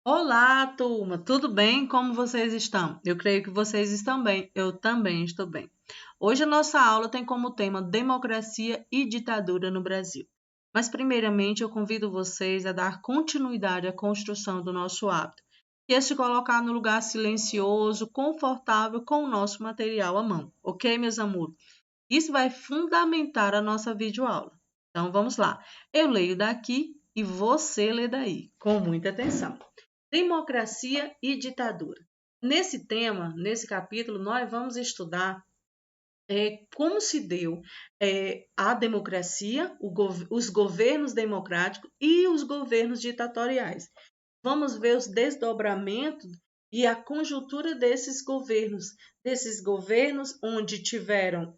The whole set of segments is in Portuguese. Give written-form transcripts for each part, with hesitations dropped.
Olá, turma, tudo bem? Como vocês estão? Eu creio que vocês estão bem, eu também estou bem. Hoje a nossa aula tem como tema Democracia e Ditadura no Brasil. Mas, primeiramente, eu convido vocês a dar continuidade à construção do nosso hábito, que é se colocar no lugar silencioso, confortável, com o nosso material à mão, ok, meus amores? Isso vai fundamentar a nossa videoaula. Então, vamos lá. Eu leio daqui e você lê daí, com muita atenção. Democracia e ditadura. Nesse tema, nesse capítulo, nós vamos estudar como se deu a democracia, os governos democráticos e os governos ditatoriais. Vamos ver os desdobramentos e a conjuntura desses governos onde tiveram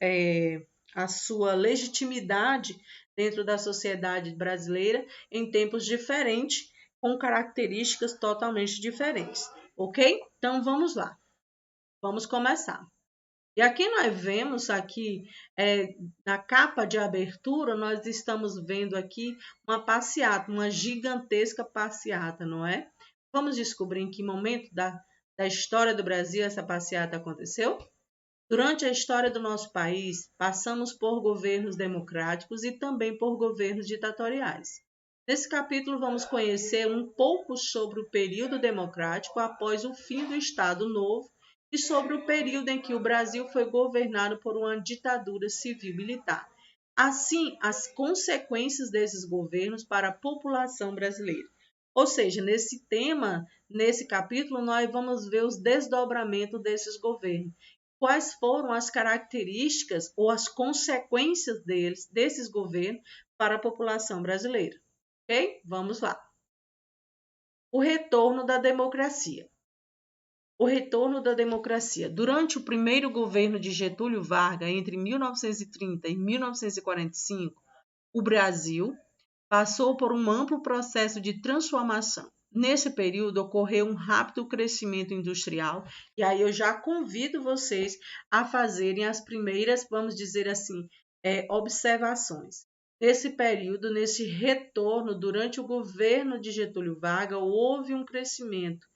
a sua legitimidade dentro da sociedade brasileira em tempos diferentes, com características totalmente diferentes, ok? Então vamos lá, vamos começar. E aqui nós vemos aqui na capa de abertura, nós estamos vendo aqui uma passeata, uma gigantesca passeata, não é? Vamos descobrir em que momento da história do Brasil essa passeata aconteceu? Durante a história do nosso país, passamos por governos democráticos e também por governos ditatoriais. Nesse capítulo, vamos conhecer um pouco sobre o período democrático após o fim do Estado Novo e sobre o período em que o Brasil foi governado por uma ditadura civil-militar. Assim, as consequências desses governos para a população brasileira. Ou seja, nesse tema, nesse capítulo, nós vamos ver os desdobramentos desses governos. Quais foram as características ou as consequências desses governos para a população brasileira? Ok? Vamos lá. O retorno da democracia. O retorno da democracia. Durante o primeiro governo de Getúlio Vargas, entre 1930 e 1945, o Brasil passou por um amplo processo de transformação. Nesse período, ocorreu um rápido crescimento industrial, e aí eu já convido vocês a fazerem as primeiras, vamos dizer assim, observações. Nesse período, nesse retorno, durante o governo de Getúlio Vargas, houve um crescimento,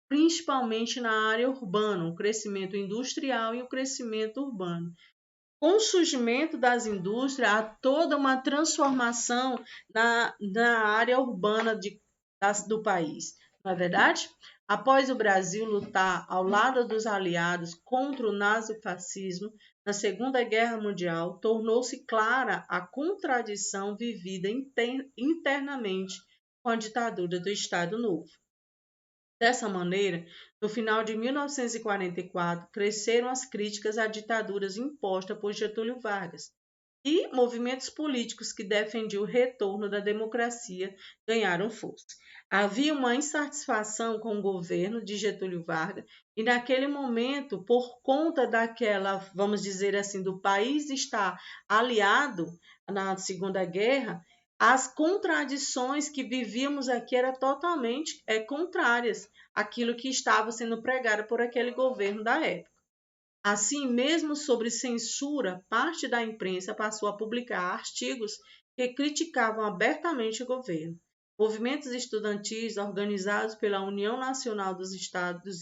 principalmente na área urbana, um crescimento industrial e um crescimento urbano. Com o surgimento das indústrias, há toda uma transformação na área urbana do país, não é verdade? Após o Brasil lutar ao lado dos aliados contra o nazifascismo na Segunda Guerra Mundial, tornou-se clara a contradição vivida internamente com a ditadura do Estado Novo. Dessa maneira, no final de 1944, cresceram as críticas a ditaduras impostas por Getúlio Vargas e movimentos políticos que defendiam o retorno da democracia ganharam força. Havia uma insatisfação com o governo de Getúlio Vargas e naquele momento, por conta daquela, vamos dizer assim, do país estar aliado na Segunda Guerra, as contradições que vivíamos aqui eram totalmente contrárias àquilo que estava sendo pregado por aquele governo da época. Assim, mesmo sobre censura, parte da imprensa passou a publicar artigos que criticavam abertamente o governo. Movimentos estudantis organizados pela União Nacional dos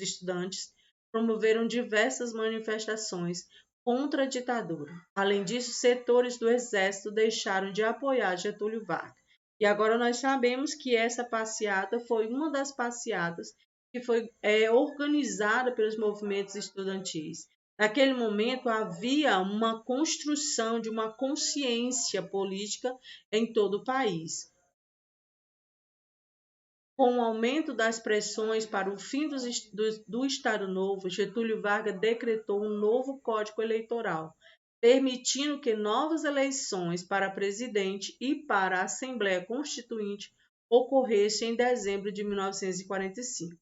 Estudantes promoveram diversas manifestações contra a ditadura. Além disso, setores do Exército deixaram de apoiar Getúlio Vargas. E agora nós sabemos que essa passeata foi uma das passeatas que foi organizada pelos movimentos estudantis. Naquele momento havia uma construção de uma consciência política em todo o país. Com o aumento das pressões para o fim do Estado Novo, Getúlio Vargas decretou um novo Código Eleitoral, permitindo que novas eleições para presidente e para a Assembleia Constituinte ocorressem em dezembro de 1945.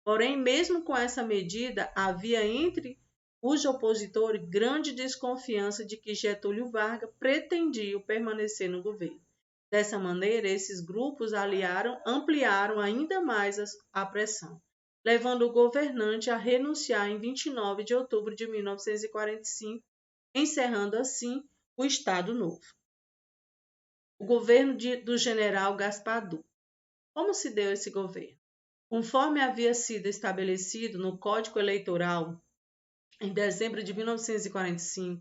Porém, mesmo com essa medida, havia entre os opositores grande desconfiança de que Getúlio Vargas pretendia permanecer no governo. Dessa maneira, esses grupos ampliaram ainda mais a pressão, levando o governante a renunciar em 29 de outubro de 1945, encerrando assim o Estado Novo. O governo do general Gaspar Dutra. Como se deu esse governo? Conforme havia sido estabelecido no Código Eleitoral, em dezembro de 1945,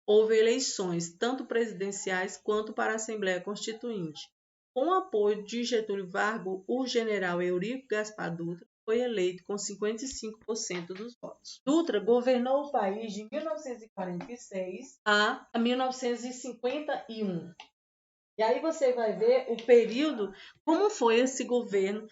houve eleições tanto presidenciais quanto para a Assembleia Constituinte. Com o apoio de Getúlio Vargas, o general Eurico Gaspar Dutra foi eleito com 55% dos votos. Dutra governou o país de 1946 a 1951. E aí você vai ver o período, como foi esse governo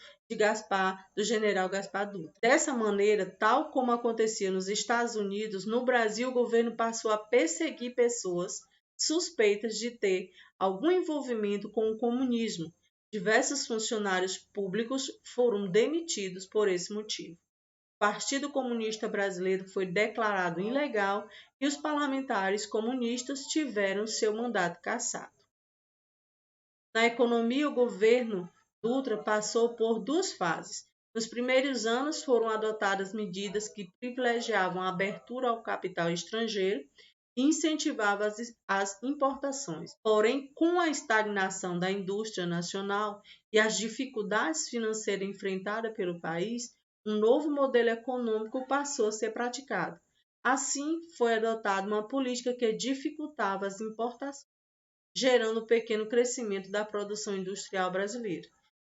do general Gaspar Dutra. Dessa maneira, tal como acontecia nos Estados Unidos, no Brasil o governo passou a perseguir pessoas suspeitas de ter algum envolvimento com o comunismo. Diversos funcionários públicos foram demitidos por esse motivo. O Partido Comunista Brasileiro foi declarado ilegal e os parlamentares comunistas tiveram seu mandato cassado. Na economia, o governo Dutra passou por duas fases. Nos primeiros anos foram adotadas medidas que privilegiavam a abertura ao capital estrangeiro e incentivavam as importações. Porém, com a estagnação da indústria nacional e as dificuldades financeiras enfrentadas pelo país, um novo modelo econômico passou a ser praticado. Assim, foi adotada uma política que dificultava as importações, gerando um pequeno crescimento da produção industrial brasileira.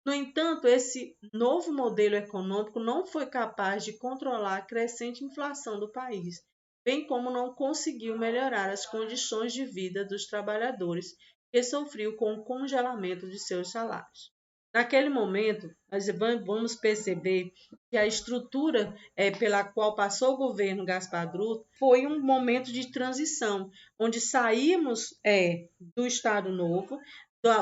No entanto, esse novo modelo econômico não foi capaz de controlar a crescente inflação do país, bem como não conseguiu melhorar as condições de vida dos trabalhadores, que sofriam com o congelamento de seus salários. Naquele momento, nós vamos perceber que a estrutura pela qual passou o governo Gaspar Dutra foi um momento de transição, onde saímos do Estado Novo,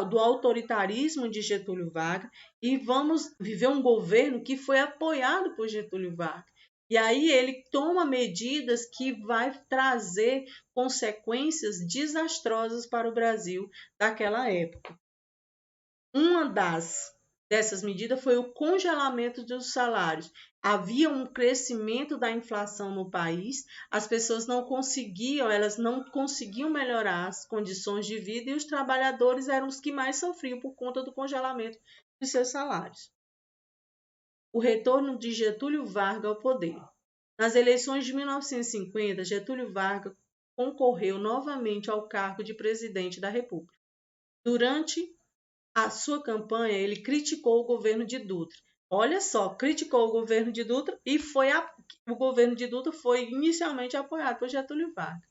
do autoritarismo de Getúlio Vargas, e vamos viver um governo que foi apoiado por Getúlio Vargas. E aí ele toma medidas que vai trazer consequências desastrosas para o Brasil daquela época. Uma dessas medidas foi o congelamento dos salários. Havia um crescimento da inflação no país, as pessoas elas não conseguiam melhorar as condições de vida e os trabalhadores eram os que mais sofriam por conta do congelamento de seus salários. O retorno de Getúlio Vargas ao poder. Nas eleições de 1950, Getúlio Vargas concorreu novamente ao cargo de presidente da República. Durante a sua campanha, ele criticou o governo de Dutra. Olha só, criticou o governo de Dutra e o governo de Dutra foi inicialmente apoiado por Getúlio Vargas,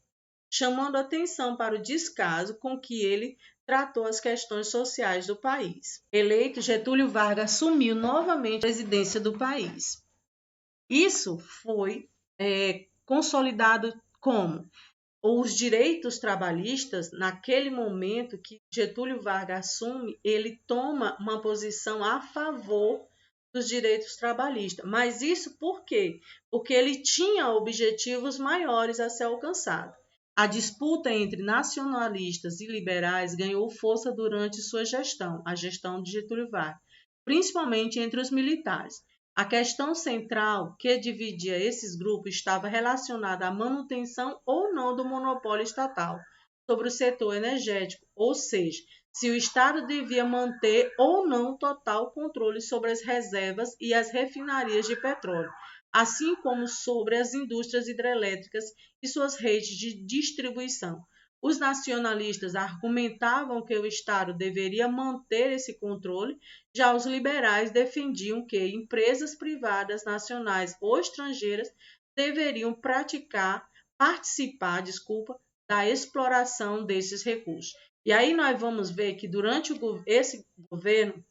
chamando atenção para o descaso com que ele tratou as questões sociais do país. Eleito, Getúlio Vargas assumiu novamente a presidência do país. Isso foi consolidado como os direitos trabalhistas. Naquele momento que Getúlio Vargas assume, ele toma uma posição a favor dos direitos trabalhistas. Mas isso por quê? Porque ele tinha objetivos maiores a ser alcançado. A disputa entre nacionalistas e liberais ganhou força durante sua gestão, a gestão de Getúlio Vargas, principalmente entre os militares. A questão central que dividia esses grupos estava relacionada à manutenção ou não do monopólio estatal sobre o setor energético, ou seja, se o Estado devia manter ou não total controle sobre as reservas e as refinarias de petróleo, assim como sobre as indústrias hidrelétricas e suas redes de distribuição. Os nacionalistas argumentavam que o Estado deveria manter esse controle, já os liberais defendiam que empresas privadas nacionais ou estrangeiras deveriam participar da exploração desses recursos. E aí nós vamos ver que durante esse governo,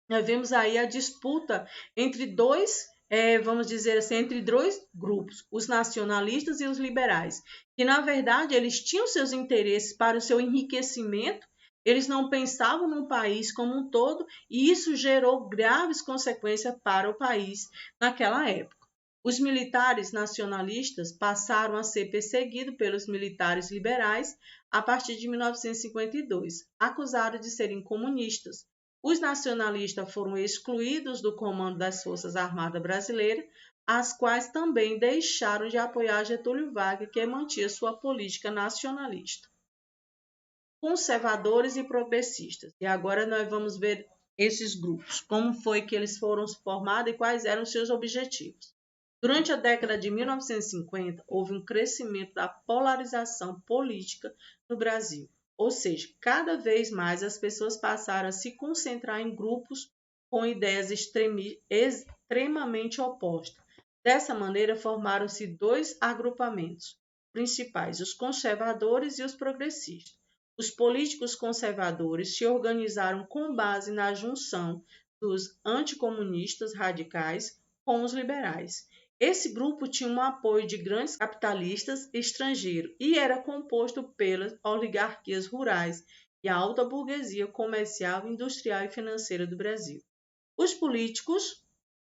nós vemos aí a disputa entre entre dois grupos, os nacionalistas e os liberais, que na verdade eles tinham seus interesses para o seu enriquecimento, eles não pensavam no país como um todo, e isso gerou graves consequências para o país naquela época. Os militares nacionalistas passaram a ser perseguidos pelos militares liberais a partir de 1952, acusados de serem comunistas. Os nacionalistas foram excluídos do comando das Forças Armadas Brasileiras, as quais também deixaram de apoiar Getúlio Vargas, que mantinha sua política nacionalista. Conservadores e progressistas. E agora nós vamos ver esses grupos, como foi que eles foram formados e quais eram seus objetivos. Durante a década de 1950, houve um crescimento da polarização política no Brasil, ou seja, cada vez mais as pessoas passaram a se concentrar em grupos com ideias extremamente opostas. Dessa maneira, formaram-se dois agrupamentos principais, os conservadores e os progressistas. Os políticos conservadores se organizaram com base na junção dos anticomunistas radicais com os liberais. Esse grupo tinha um apoio de grandes capitalistas estrangeiros e era composto pelas oligarquias rurais e a alta burguesia comercial, industrial e financeira do Brasil. Os políticos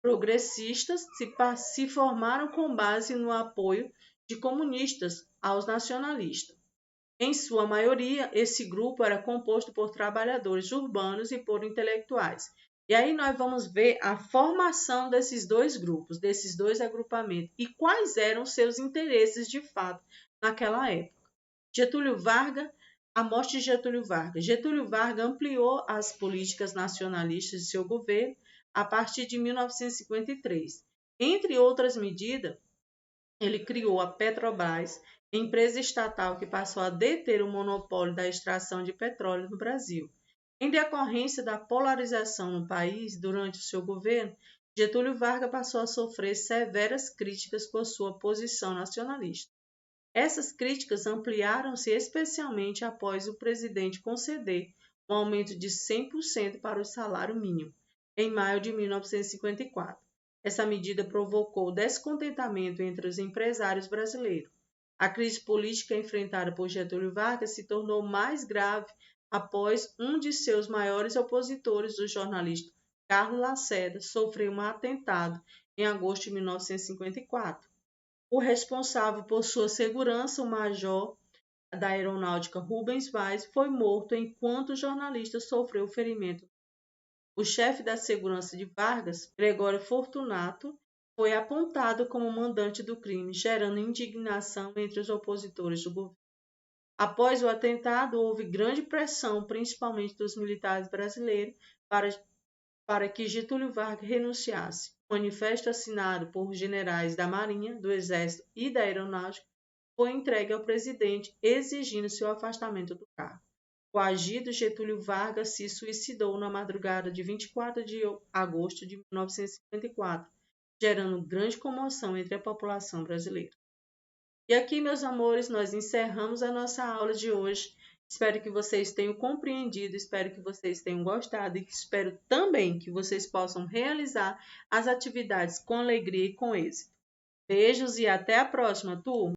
progressistas se formaram com base no apoio de comunistas aos nacionalistas. Em sua maioria, esse grupo era composto por trabalhadores urbanos e por intelectuais. E aí nós vamos ver a formação desses dois grupos, desses dois agrupamentos, e quais eram seus interesses de fato naquela época. Getúlio Vargas, a morte de Getúlio Vargas. Getúlio Vargas ampliou as políticas nacionalistas de seu governo a partir de 1953. Entre outras medidas, ele criou a Petrobras, empresa estatal que passou a deter o monopólio da extração de petróleo no Brasil. Em decorrência da polarização no país durante o seu governo, Getúlio Vargas passou a sofrer severas críticas por sua posição nacionalista. Essas críticas ampliaram-se especialmente após o presidente conceder um aumento de 100% para o salário mínimo, em maio de 1954. Essa medida provocou descontentamento entre os empresários brasileiros. A crise política enfrentada por Getúlio Vargas se tornou mais grave após um de seus maiores opositores, o jornalista Carlos Lacerda, sofrer um atentado em agosto de 1954. O responsável por sua segurança, o major da aeronáutica Rubens Vaz, foi morto enquanto o jornalista sofreu ferimento. O chefe da segurança de Vargas, Gregório Fortunato, foi apontado como mandante do crime, gerando indignação entre os opositores do governo. Após o atentado, houve grande pressão, principalmente dos militares brasileiros, para que Getúlio Vargas renunciasse. O manifesto assinado por generais da Marinha, do Exército e da Aeronáutica foi entregue ao presidente, exigindo seu afastamento do cargo. Coagido, Getúlio Vargas se suicidou na madrugada de 24 de agosto de 1954, gerando grande comoção entre a população brasileira. E aqui, meus amores, nós encerramos a nossa aula de hoje. Espero que vocês tenham compreendido, espero que vocês tenham gostado e espero também que vocês possam realizar as atividades com alegria e com êxito. Beijos e até a próxima, turma!